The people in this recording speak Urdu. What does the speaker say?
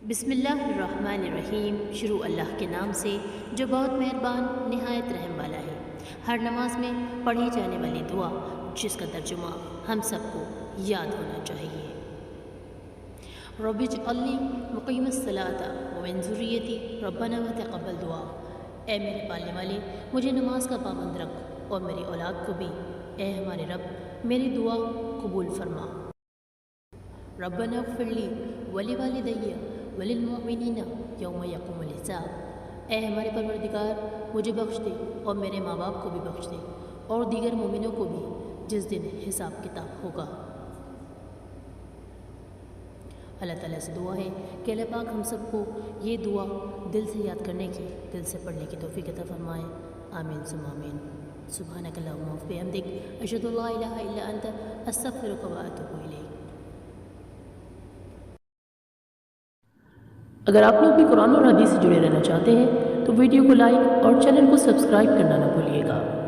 بسم اللہ الرحمن الرحیم۔ شروع اللہ کے نام سے جو بہت مہربان نہایت رحم والا ہے۔ ہر نماز میں پڑھی جانے والی دعا جس کا ترجمہ ہم سب کو یاد ہونا چاہیے۔ رب اجعلنی مقیم الصلاۃ ومن ذریتی ربنا وتقبل دعا۔ اے میرے پالنے والے، مجھے نماز کا پابند رکھ اور میری اولاد کو بھی۔ اے ہمارے رب، میری دعا قبول فرما۔ ربنا اغفر لی ولوالدی وللمؤمنین یوم یقوم الحساب۔ اے ہمارے پروردگار، مجھے بخش دے اور میرے ماں باپ کو بھی بخش دے اور دیگر مومنوں کو بھی جس دن حساب کتاب ہوگا۔ اللہ تعالیٰ سے دعا ہے کہ اللہ پاک ہم سب کو یہ دعا دل سے یاد کرنے کی، دل سے پڑھنے کی توفیق عطا فرمائے۔ آمین ثم آمین۔ سبحانک اللہم وبحمدک، اشہد ان لا الہ الا انت، استغفرک واتوب الیک۔ اگر آپ لوگ بھی قرآن اور حدیث سے جڑے رہنا چاہتے ہیں تو ویڈیو کو لائک اور چینل کو سبسکرائب کرنا نہ بھولیے گا۔